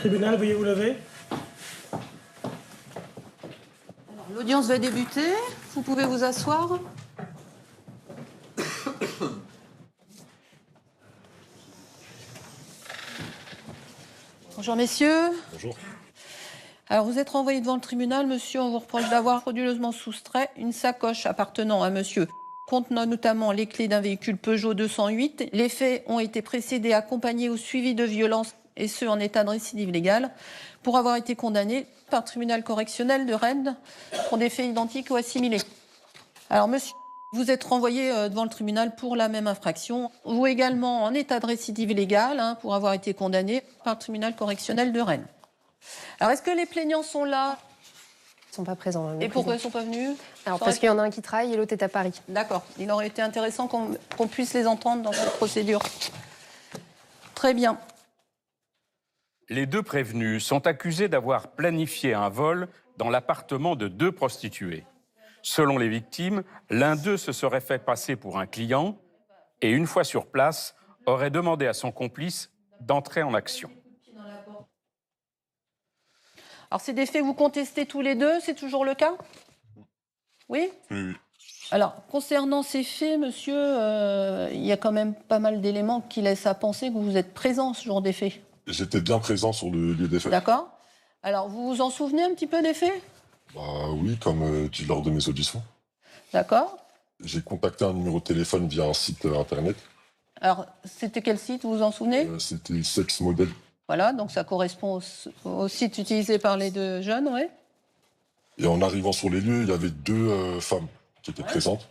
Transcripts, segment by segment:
Tribunal, veuillez vous lever. L'audience va débuter. Vous pouvez vous asseoir. Bonjour messieurs. Bonjour. Alors vous êtes renvoyé devant le tribunal, monsieur. On vous reproche d'avoir frauduleusement soustrait une sacoche appartenant à monsieur, contenant notamment les clés d'un véhicule Peugeot 208. Les faits ont été précédés, accompagnés ou suivis de violences, et ce en état de récidive légale, pour avoir été condamné par le tribunal correctionnel de Rennes pour des faits identiques ou assimilés. Alors monsieur, vous êtes renvoyé devant le tribunal pour la même infraction. Vous également en état de récidive légale, pour avoir été condamné par le tribunal correctionnel de Rennes. Alors est-ce que les plaignants sont là? Ils ne sont pas présents. Et pourquoi ils ne sont pas venus? Alors, parce qu'il y en a un qui travaille et l'autre est à Paris. D'accord. Il aurait été intéressant qu'on puisse les entendre dans cette procédure. Très bien. Les deux prévenus sont accusés d'avoir planifié un vol dans l'appartement de deux prostituées. Selon les victimes, l'un d'eux se serait fait passer pour un client et, une fois sur place, aurait demandé à son complice d'entrer en action. Alors, c'est des faits que vous contestez tous les deux, c'est toujours le cas? Oui? Oui. Alors, concernant ces faits, monsieur, il y a quand même pas mal d'éléments qui laissent à penser que vous êtes présent ce jour des faits. J'étais bien présent sur le lieu des faits. D'accord. Alors, vous vous en souvenez un petit peu des faits? Bah oui, comme dit lors de mes auditions. D'accord. J'ai contacté un numéro de téléphone via un site internet. Alors, c'était quel site, vous vous en souvenez? C'était Sex Model. Voilà, donc ça correspond au site utilisé par les deux jeunes, oui. Et en arrivant sur les lieux, il y avait deux femmes qui étaient présentes.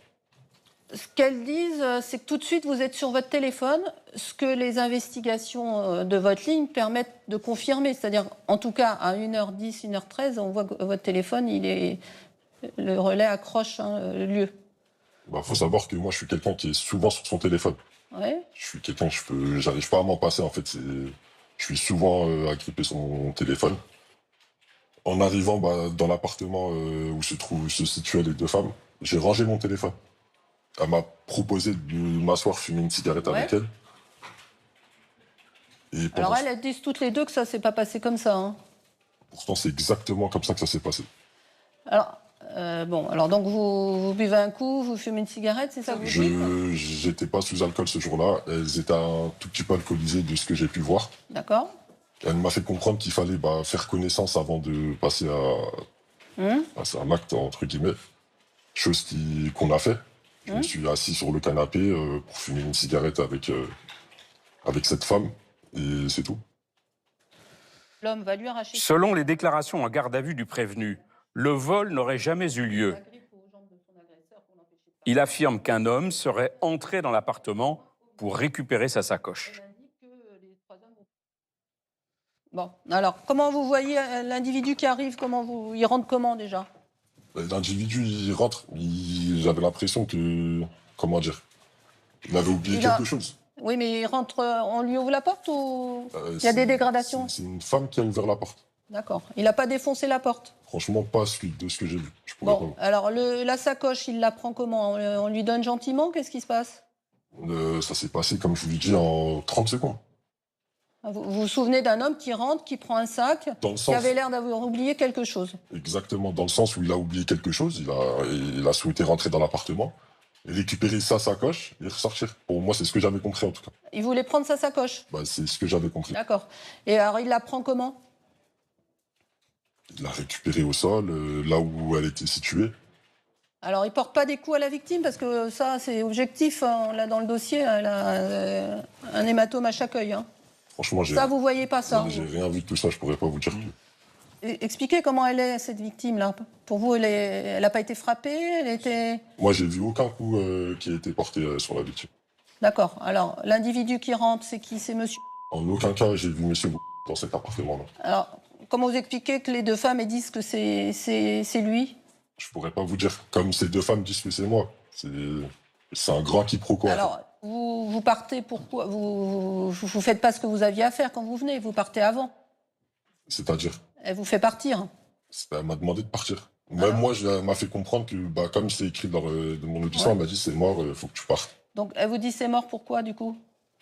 Ce qu'elles disent, c'est que tout de suite, vous êtes sur votre téléphone, ce que les investigations de votre ligne permettent de confirmer. C'est-à-dire, en tout cas, à 1h10, 1h13, on voit que votre téléphone, le relais accroche le lieu. Bah, faut savoir que moi, je suis quelqu'un qui est souvent sur son téléphone. Ouais. Je suis quelqu'un, j'arrive pas à m'en passer, en fait. Je suis souvent agrippé sur mon téléphone. En arrivant dans l'appartement où se situaient les deux femmes, j'ai rangé mon téléphone. Elle m'a proposé de m'asseoir, fumer une cigarette avec elle. Et Alors elles disent toutes les deux que ça s'est pas passé comme ça. Pourtant, c'est exactement comme ça que ça s'est passé. Alors, alors donc vous buvez un coup, vous fumez une cigarette, c'est ça que vous dites? J'étais pas sous alcool ce jour-là. Elles étaient un tout petit peu alcoolisées de ce que j'ai pu voir. D'accord. Elle m'a fait comprendre qu'il fallait faire connaissance avant de passer à un acte, entre guillemets. Chose qu'on a fait. Je me suis assis sur le canapé pour fumer une cigarette avec cette femme. Et c'est tout. L'homme va lui arracher... Selon les déclarations en garde à vue du prévenu, le vol n'aurait jamais eu lieu. Il affirme qu'un homme serait entré dans l'appartement pour récupérer sa sacoche. Bon, alors, comment vous voyez l'individu qui arrive, il rentre comment déjà? L'individu, il rentre, j'avais l'impression que, comment dire, il avait oublié quelque chose. Oui, mais il rentre, on lui ouvre la porte ou il y a des dégradations? C'est une femme qui a ouvert la porte. D'accord. Il n'a pas défoncé la porte? Franchement, pas de ce que j'ai vu. Bon, alors la sacoche, il la prend comment? On lui donne gentiment? Qu'est-ce qui se passe? Ça s'est passé, comme je vous l'ai dit, en 30 secondes. Vous vous souvenez d'un homme qui rentre, qui prend un sac, qui avait l'air d'avoir oublié quelque chose? Exactement, dans le sens où il a oublié quelque chose, il a souhaité rentrer dans l'appartement, récupérer sa sacoche et ressortir. Pour moi, c'est ce que j'avais compris en tout cas. Il voulait prendre sa sacoche? C'est ce que j'avais compris. D'accord. Et alors, il la prend comment? Il l'a récupérée au sol, là où elle était située. Alors, il ne porte pas des coups à la victime, parce que ça, c'est objectif. On l'a dans le dossier, elle a un hématome à chaque œil. Franchement, ça, vous voyez pas ça? J'ai rien vu de tout ça, je pourrais pas vous dire. Expliquez comment elle est, cette victime-là. Pour vous, elle n'a pas été frappée? Moi, j'ai vu aucun coup qui a été porté sur la victime. D'accord. Alors, l'individu qui rentre, c'est qui? C'est monsieur? En aucun cas, j'ai vu monsieur dans cet appartement-là. Alors, comment vous expliquez que les deux femmes elles disent que c'est lui? Je pourrais pas vous dire. Comme ces deux femmes disent que c'est moi. C'est un grand quiproquo. Alors, vous partez pourquoi? Vous faites pas ce que vous aviez à faire quand vous venez, vous partez avant. C'est-à-dire? Elle vous fait partir. Elle m'a demandé de partir. Même moi, elle m'a fait comprendre que, comme c'est écrit dans mon audition, elle m'a dit c'est mort, il faut que tu partes. Donc elle vous dit c'est mort pourquoi du coup?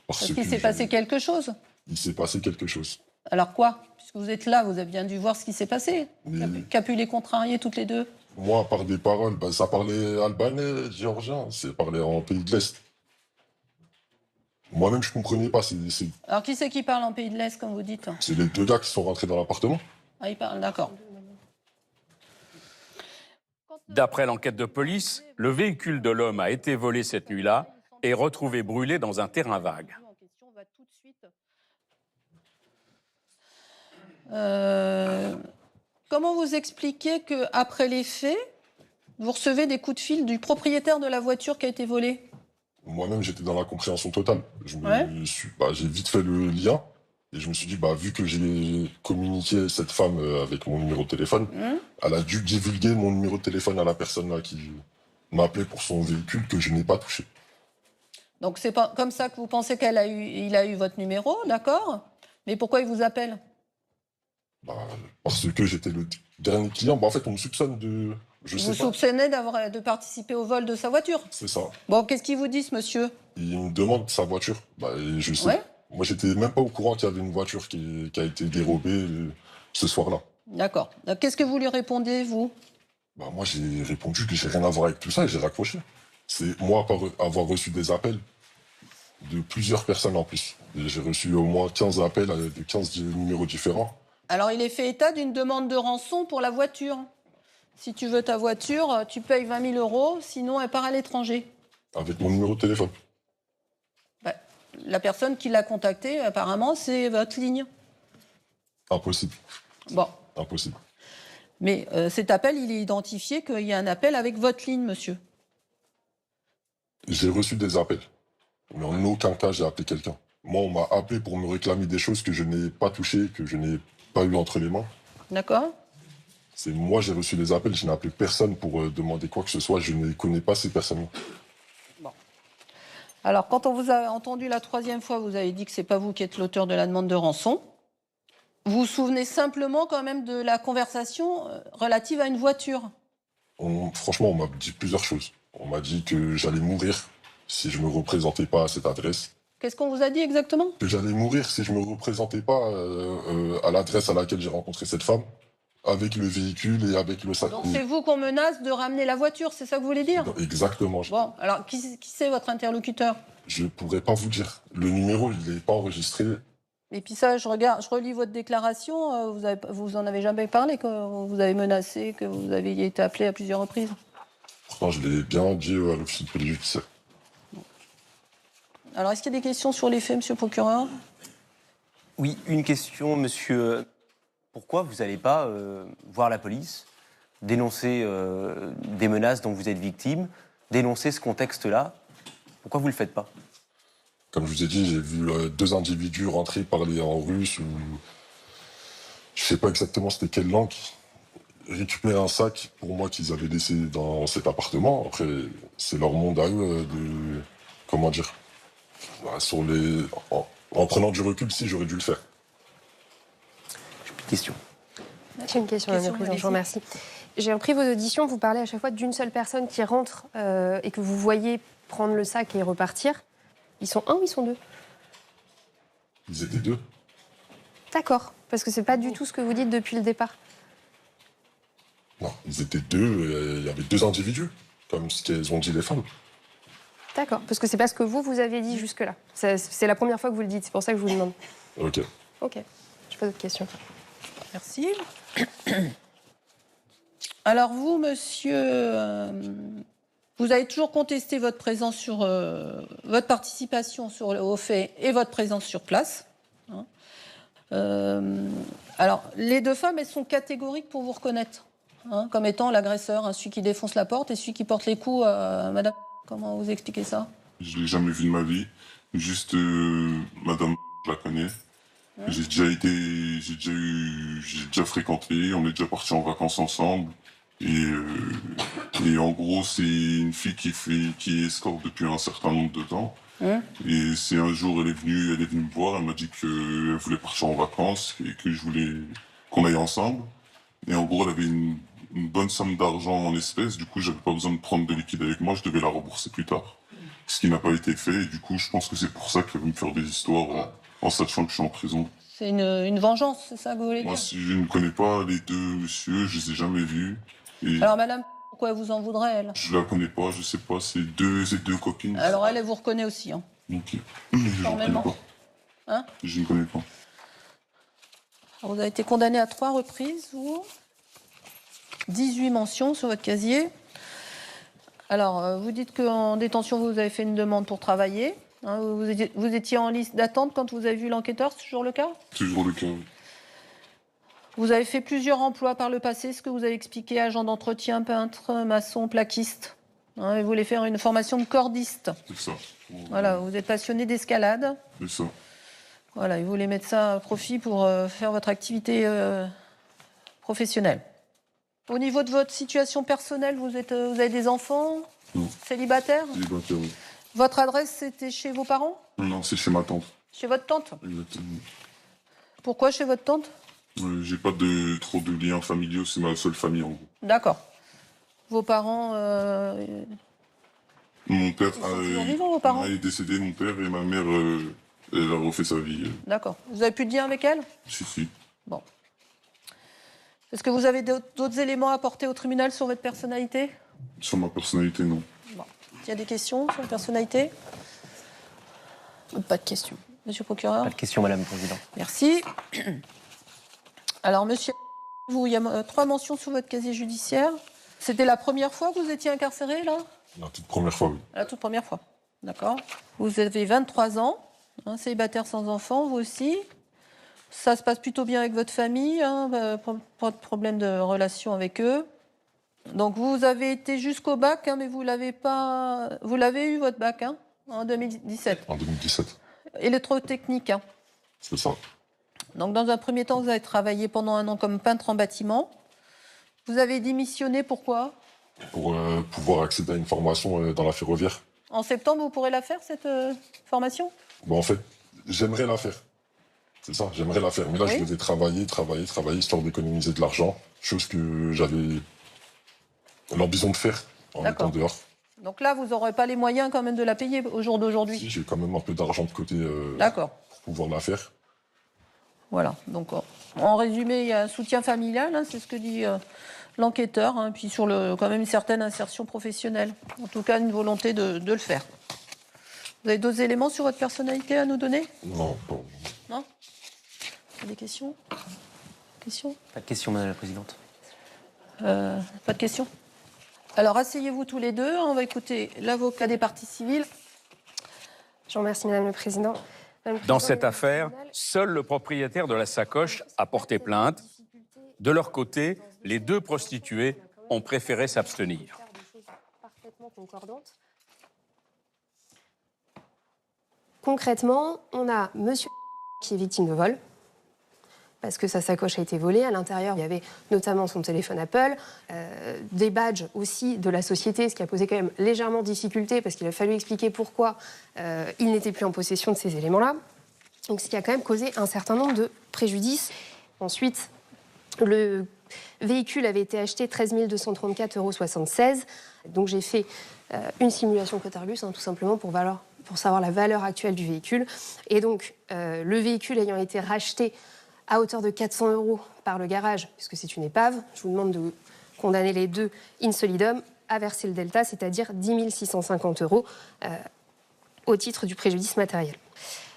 Parce qu'il s'est passé quelque chose? Il s'est passé quelque chose. Alors quoi? Puisque vous êtes là, vous avez bien dû voir ce qui s'est passé. Mais- Qu'a pu les contrarier toutes les deux? Moi, par des paroles, ça parlait albanais, géorgien, c'est parlé en pays de l'Est. Moi-même, je comprenais pas. Alors qui c'est qui parle en pays de l'Est, comme vous dites? C'est les deux gars qui sont rentrés dans l'appartement. Ah, ils parlent, d'accord. D'après l'enquête de police, le véhicule de l'homme a été volé cette nuit-là et retrouvé brûlé dans un terrain vague. Comment vous expliquez qu'après les faits, vous recevez des coups de fil du propriétaire de la voiture qui a été volée? Moi-même, j'étais dans la compréhension totale. Ouais. J'ai vite fait le lien. Et je me suis dit, vu que j'ai communiqué cette femme avec mon numéro de téléphone, elle a dû divulguer mon numéro de téléphone à la personne là qui m'a appelé pour son véhicule que je n'ai pas touché. Donc c'est pas comme ça que vous pensez il a eu votre numéro, d'accord? Mais pourquoi il vous appelle? Parce que j'étais le dernier client. En fait, on me soupçonne de... Je sais Vous pas. soupçonnez de participer au vol de sa voiture? C'est ça. Bon, qu'est-ce qu'il vous dit, ce monsieur? Il me demande sa voiture. Et je sais. Ouais. Moi, j'étais même pas au courant qu'il y avait une voiture qui a été dérobée ce soir-là. D'accord. Qu'est-ce que vous lui répondez, vous? Moi, j'ai répondu que j'ai rien à voir avec tout ça et j'ai raccroché. C'est moi avoir reçu des appels de plusieurs personnes en plus. Et j'ai reçu au moins 15 appels de 15 numéros différents. Alors, il est fait état d'une demande de rançon pour la voiture. Si tu veux ta voiture, tu payes 20 000 €, sinon elle part à l'étranger. Avec mon numéro de téléphone. La personne qui l'a contacté, apparemment, c'est votre ligne. Impossible. Bon. Impossible. Mais cet appel, il est identifié qu'il y a un appel avec votre ligne, monsieur. J'ai reçu des appels. Mais en aucun cas, j'ai appelé quelqu'un. Moi, on m'a appelé pour me réclamer des choses que je n'ai pas touchées, que je n'ai pas eu entre les mains. D'accord? C'est moi, j'ai reçu des appels, je n'ai appelé personne pour demander quoi que ce soit. Je ne connais pas ces personnes-là. Alors, quand on vous a entendu la troisième fois, vous avez dit que c'est pas vous qui êtes l'auteur de la demande de rançon. Vous vous souvenez simplement quand même de la conversation relative à une voiture? Franchement, on m'a dit plusieurs choses. On m'a dit que j'allais mourir si je me représentais pas à cette adresse. Qu'est-ce qu'on vous a dit exactement? Que j'allais mourir si je me représentais pas à l'adresse à laquelle j'ai rencontré cette femme, avec le véhicule et avec le sac. Donc c'est vous qu'on menace de ramener la voiture, c'est ça que vous voulez dire? Exactement. Bon, alors qui c'est votre interlocuteur? Je pourrais pas vous dire. Le numéro, il n'est pas enregistré. Et puis ça, je relis votre déclaration, vous en avez jamais parlé, que vous avez menacé, que vous avez été appelé à plusieurs reprises. Pourtant, je l'ai bien dit à l'officier de police judiciaire. Alors, est-ce qu'il y a des questions sur les faits, monsieur le procureur? Oui, une question, monsieur. Pourquoi vous n'allez pas voir la police, dénoncer des menaces dont vous êtes victime, dénoncer ce contexte-là? Pourquoi vous ne le faites pas? Comme je vous ai dit, j'ai vu deux individus rentrer parler en russe ou... Je sais pas exactement c'était quelle langue. Récupérer un sac, pour moi, qu'ils avaient laissé dans cet appartement. Après, c'est leur monde à eux de... Comment dire? En prenant du recul, si, j'aurais dû le faire. Question. J'ai une question, Madame la Présidente, je vous remercie. J'ai repris vos auditions, vous parlez à chaque fois d'une seule personne qui rentre et que vous voyez prendre le sac et repartir. Ils sont un ou ils sont deux? Ils étaient deux. D'accord, parce que c'est pas du tout ce que vous dites depuis le départ. Non, ils étaient deux, il y avait deux individus, comme ce qu'elles ont dit les femmes. D'accord, parce que c'est pas ce que vous avez dit jusque-là. C'est la première fois que vous le dites, c'est pour ça que je vous demande. Ok. Ok, je pose d'autres questions. Merci. Alors vous, monsieur, vous avez toujours contesté votre présence sur votre participation au fait et votre présence sur place. Hein. Alors les deux femmes, elles sont catégoriques pour vous reconnaître, hein, comme étant l'agresseur, hein, celui qui défonce la porte et celui qui porte les coups à Madame. Comment vous expliquez ça? Je l'ai jamais vu de ma vie. Juste Madame, je la connais. Ouais. J'ai déjà fréquenté, on est déjà partis en vacances ensemble. Et en gros, c'est une fille qui est escorte depuis un certain nombre de temps. Et c'est un jour, elle est venue me voir, elle m'a dit qu'elle voulait partir en vacances et que je voulais qu'on aille ensemble. Et en gros, elle avait une bonne somme d'argent en espèces, du coup, j'avais pas besoin de prendre de liquide avec moi, je devais la rembourser plus tard. Ce qui n'a pas été fait, et du coup, je pense que c'est pour ça qu'elle veut me faire des histoires en sachant que je suis en prison. C'est une vengeance, c'est ça que vous voulez Moi, dire? si je ne connais pas les deux monsieur, je les ai jamais vus. Et Alors madame, pourquoi elle vous en voudrait, elle? je la connais pas, je sais pas, c'est deux copines. Alors elle vous reconnaît aussi, hein. Ok. Je ne connais Formellement. pas. Hein? Je ne connais pas. Alors, vous avez été condamné à 3 reprises, vous. 18 mentions sur votre casier. Alors, vous dites qu'en détention, vous avez fait une demande pour travailler. Hein, vous étiez en liste d'attente quand vous avez vu l'enquêteur, c'est toujours le cas? Toujours le cas, oui. Vous avez fait plusieurs emplois par le passé, ce que vous avez expliqué, agent d'entretien, peintre, maçon, plaquiste. Hein, et vous voulez faire une formation de cordiste. C'est ça. Voilà, vous êtes passionné d'escalade. C'est ça. Voilà, et vous voulez mettre ça à profit pour faire votre activité professionnelle. Au niveau de votre situation personnelle, vous avez des enfants? Non. Célibataire? Célibataire, oui. Votre adresse, c'était chez vos parents? Non, c'est chez ma tante. Chez votre tante? Exactement. Pourquoi chez votre tante? J'ai pas trop de liens familiaux, c'est ma seule famille en gros. D'accord. Vos parents... Mon père Ils sont toujours vivants, vos parents? est décédé, mon père, et ma mère, elle a refait sa vie. D'accord. Vous avez plus de lien avec elle? Si. Bon. Est-ce que vous avez d'autres éléments à apporter au tribunal sur votre personnalité? Sur ma personnalité, non. Bon. Il y a des questions sur la personnalité? Pas de questions. Monsieur le procureur? Pas de question, Madame la Présidente. Merci. Alors, monsieur, il y a 3 mentions sur votre casier judiciaire. C'était la première fois que vous étiez incarcéré, là? La toute première fois, oui. La toute première fois. D'accord. Vous avez 23 ans, hein, célibataire sans enfant, vous aussi. Ça se passe plutôt bien avec votre famille, hein, pas de problème de relation avec eux. Donc, vous avez été jusqu'au bac, hein, mais vous l'avez eu, votre bac, hein, en 2017. En 2017. Électrotechnique, hein. C'est ça. Donc, dans un premier temps, vous avez travaillé pendant 1 an comme peintre en bâtiment. Vous avez démissionné, pourquoi? Pour pouvoir accéder à une formation dans la ferroviaire. En septembre, vous pourrez la faire, cette formation? Bon, en fait, j'aimerais la faire. C'est ça, j'aimerais la faire. Mais là, Oui. je devais travailler, histoire d'économiser de l'argent. Chose que j'avais l'ambition de faire en D'accord. étant dehors. Donc là, vous n'aurez pas les moyens quand même de la payer au jour d'aujourd'hui? Si, j'ai quand même un peu d'argent de côté D'accord. pour pouvoir la faire. Voilà. Donc, en résumé, il y a un soutien familial, hein, c'est ce que dit l'enquêteur, hein, puis sur quand même une certaine insertion professionnelle. En tout cas, une volonté de le faire. Vous avez d'autres éléments sur votre personnalité à nous donner? Non, bon. Non? Des questions? Questions? Pas de question, Madame la Présidente. Pas de questions? Alors, asseyez-vous tous les deux. On va écouter l'avocat des parties civiles. Je vous remercie, Madame le Président. Dans cette affaire, seul le propriétaire de la sacoche a porté plainte. De leur côté, les 2 prostituées ont préféré s'abstenir. Parfaitement concordantes. Concrètement, on a monsieur qui est victime de vol, parce que sa sacoche a été volée. À l'intérieur, il y avait notamment son téléphone Apple, des badges aussi de la société, ce qui a posé quand même légèrement de difficulté, parce qu'il a fallu expliquer pourquoi il n'était plus en possession de ces éléments-là. Donc, ce qui a quand même causé un certain nombre de préjudices. Ensuite, le véhicule avait été acheté 13 234,76 €. Donc, j'ai fait une simulation Cotargus, hein, tout simplement pour savoir la valeur actuelle du véhicule. Et donc, le véhicule ayant été racheté à hauteur de 400 € par le garage, puisque c'est une épave, je vous demande de condamner les 2 in solidum à verser le delta, c'est-à-dire 10 650 € au titre du préjudice matériel.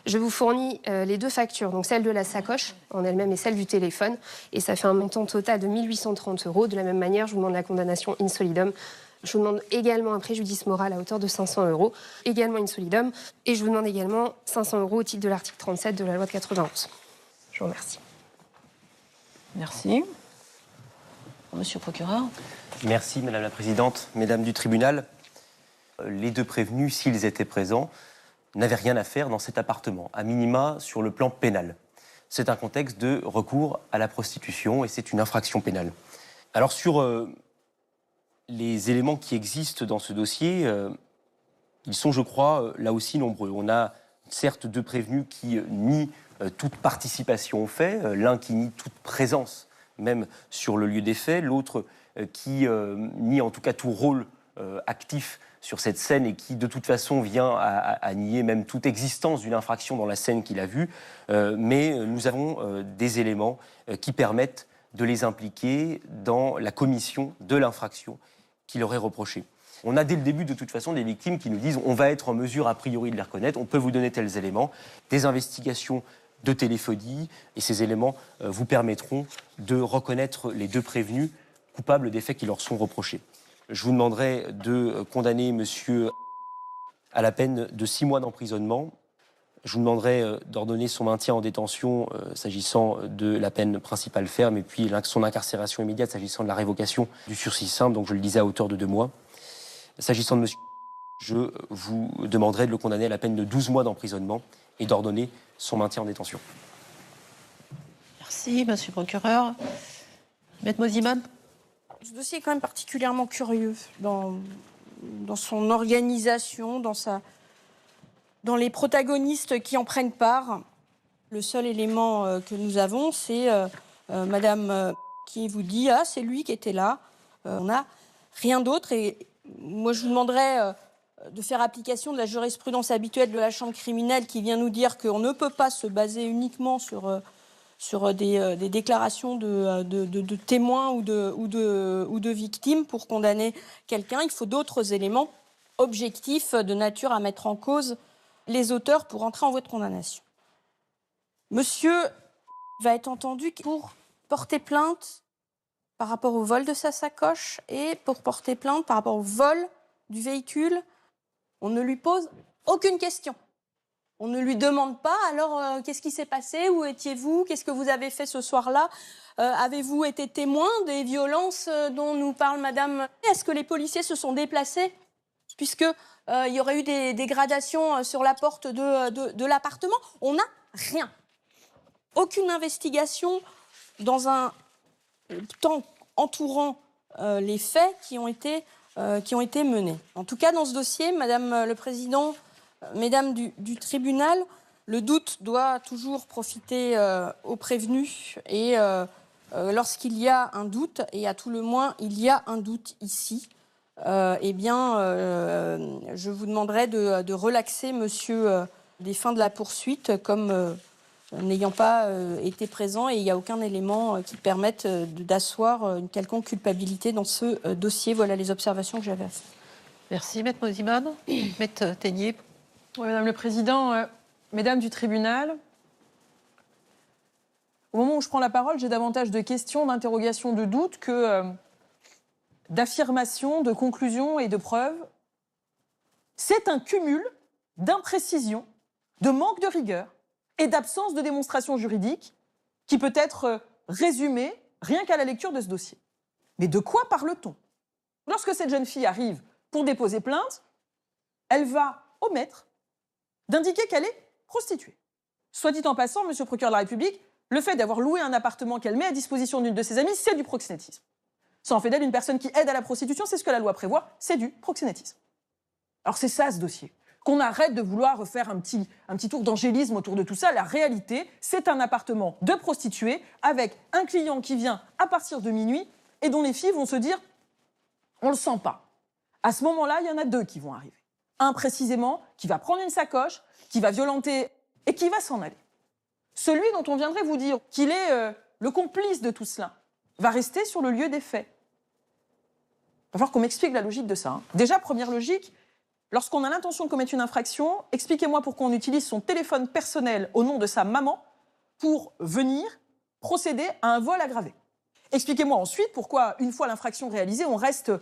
Je vous fournis les 2 factures, donc celle de la sacoche en elle-même et celle du téléphone, et ça fait un montant total de 1 830 €. De la même manière, je vous demande la condamnation in solidum. Je vous demande également un préjudice moral à hauteur de 500 €, également in solidum, et je vous demande également 500 € au titre de l'article 37 de la loi de 91. Je vous remercie. Merci. Monsieur le procureur. Merci, Madame la Présidente. Mesdames du tribunal, les 2 prévenus, s'ils étaient présents, n'avaient rien à faire dans cet appartement, à minima sur le plan pénal. C'est un contexte de recours à la prostitution et c'est une infraction pénale. Alors sur les éléments qui existent dans ce dossier, ils sont, je crois, là aussi nombreux. On a certes 2 prévenus qui nient toute participation aux faits, l'un qui nie toute présence même sur le lieu des faits, l'autre qui nie en tout cas tout rôle actif sur cette scène et qui de toute façon vient à nier même toute existence d'une infraction dans la scène qu'il a vue. Mais nous avons des éléments qui permettent de les impliquer dans la commission de l'infraction qu'il aurait reprochée. On a dès le début de toute façon des victimes qui nous disent on va être en mesure a priori de les reconnaître, on peut vous donner tels éléments, des investigations de téléphonie, et ces éléments vous permettront de reconnaître les 2 prévenus coupables des faits qui leur sont reprochés. Je vous demanderai de condamner monsieur à la peine de 6 mois d'emprisonnement. Je vous demanderai d'ordonner son maintien en détention s'agissant de la peine principale ferme et puis son incarcération immédiate s'agissant de la révocation du sursis simple, donc je le disais à hauteur de 2 mois. S'agissant de monsieur, je vous demanderai de le condamner à la peine de 12 mois d'emprisonnement et d'ordonner son maintien en détention. Merci, monsieur le procureur. Maître Mosiman. Ce dossier est quand même particulièrement curieux dans son organisation, dans les protagonistes qui en prennent part. Le seul élément que nous avons, c'est madame qui vous dit « Ah, c'est lui qui était là ». On n'a rien d'autre. Et moi, je vous demanderais de faire application de la jurisprudence habituelle de la chambre criminelle qui vient nous dire qu'on ne peut pas se baser uniquement sur des déclarations de témoins ou de victimes pour condamner quelqu'un. Il faut d'autres éléments objectifs de nature à mettre en cause les auteurs pour entrer en voie de condamnation. Monsieur va être entendu pour porter plainte par rapport au vol de sa sacoche et pour porter plainte par rapport au vol du véhicule. On ne lui pose aucune question. On ne lui demande pas, alors, qu'est-ce qui s'est passé? Où étiez-vous? Qu'est-ce que vous avez fait ce soir-là? Avez-vous été témoin des violences dont nous parle madame? Est-ce que les policiers se sont déplacés? Puisque il y aurait eu des dégradations sur la porte de l'appartement. On n'a rien. Aucune investigation dans un temps entourant les faits qui ont été menés. En tout cas, dans ce dossier, Madame le Président, Mesdames du tribunal, le doute doit toujours profiter aux prévenus. Et lorsqu'il y a un doute, et à tout le moins, il y a un doute ici, je vous demanderai de relaxer monsieur des fins de la poursuite comme n'ayant pas été présent et il n'y a aucun élément qui permette d'asseoir une quelconque culpabilité dans ce dossier. Voilà les observations que j'avais à faire. Merci, Maître Mosiman. Maître Ténier. Oui, Madame le Président, Mesdames du tribunal, au moment où je prends la parole, j'ai davantage de questions, d'interrogations, de doutes que d'affirmations, de conclusions et de preuves. C'est un cumul d'imprécisions, de manque de rigueur et d'absence de démonstration juridique qui peut être résumé rien qu'à la lecture de ce dossier. Mais de quoi parle-t-on? Lorsque cette jeune fille arrive pour déposer plainte, elle va omettre d'indiquer qu'elle est prostituée. Soit dit en passant, monsieur le procureur de la République, le fait d'avoir loué un appartement qu'elle met à disposition d'une de ses amies, c'est du proxénétisme. Ça en fait d'elle une personne qui aide à la prostitution, c'est ce que la loi prévoit, c'est du proxénétisme. Alors c'est ça ce dossier. Qu'on arrête de vouloir faire un petit tour d'angélisme autour de tout ça. La réalité, c'est un appartement de prostituées avec un client qui vient à partir de minuit et dont les filles vont se dire « on le sent pas ». À ce moment-là, il y en a 2 qui vont arriver. Un précisément qui va prendre une sacoche, qui va violenter et qui va s'en aller. Celui dont on viendrait vous dire qu'il est le complice de tout cela va rester sur le lieu des faits. Il va falloir qu'on m'explique la logique de ça. Déjà, première logique, lorsqu'on a l'intention de commettre une infraction, expliquez-moi pourquoi on utilise son téléphone personnel au nom de sa maman pour venir procéder à un vol aggravé. Expliquez-moi ensuite pourquoi, une fois l'infraction réalisée, on reste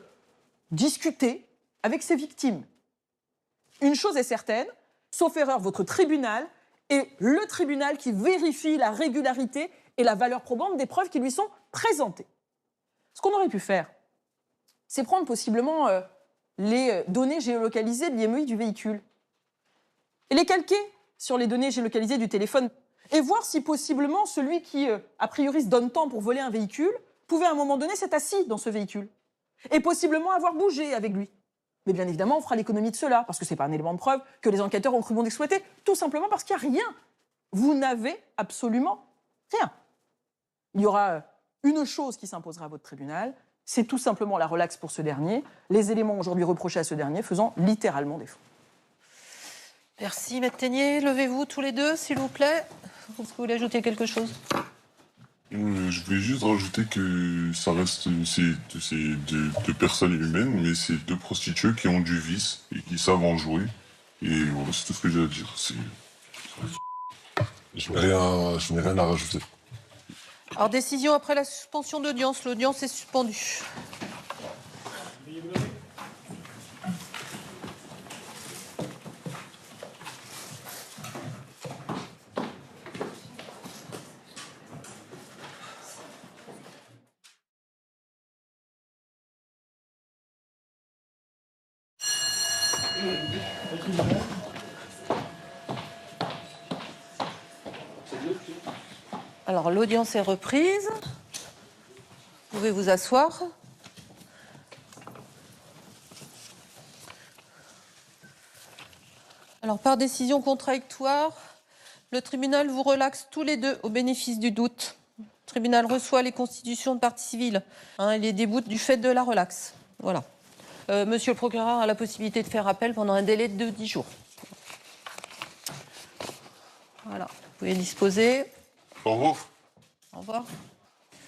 discuter avec ses victimes. Une chose est certaine, sauf erreur, votre tribunal est le tribunal qui vérifie la régularité et la valeur probante des preuves qui lui sont présentées. Ce qu'on aurait pu faire, c'est prendre possiblement les données géolocalisées de l'IMEI du véhicule et les calquer sur les données géolocalisées du téléphone et voir si possiblement celui qui, a priori, se donne temps pour voler un véhicule pouvait à un moment donné s'être assis dans ce véhicule et possiblement avoir bougé avec lui. Mais bien évidemment, on fera l'économie de cela, parce que ce n'est pas un élément de preuve que les enquêteurs ont cru bon d'exploiter, tout simplement parce qu'il n'y a rien. Vous n'avez absolument rien. Il y aura une chose qui s'imposera à votre tribunal, c'est tout simplement la relaxe pour ce dernier, les éléments aujourd'hui reprochés à ce dernier faisant littéralement défaut. Merci, Maître Ténier. Levez-vous tous les deux, s'il vous plaît. Est-ce que vous voulez ajouter quelque chose? Je voulais juste rajouter que ça reste c'est deux personnes humaines, mais c'est deux prostituées qui ont du vice et qui savent en jouer. Et voilà, c'est tout ce que j'ai à dire. Je n'ai rien à rajouter. Alors, décision après la suspension d'audience. L'audience est suspendue. Alors, l'audience est reprise. Vous pouvez vous asseoir. Alors, par décision contradictoire, le tribunal vous relaxe tous les deux au bénéfice du doute. Le tribunal reçoit les constitutions de partie civile et les déboute du fait de la relaxe. Voilà. Monsieur le procureur a la possibilité de faire appel pendant un délai de 10 jours. Voilà. Vous pouvez disposer. Au revoir. Au revoir.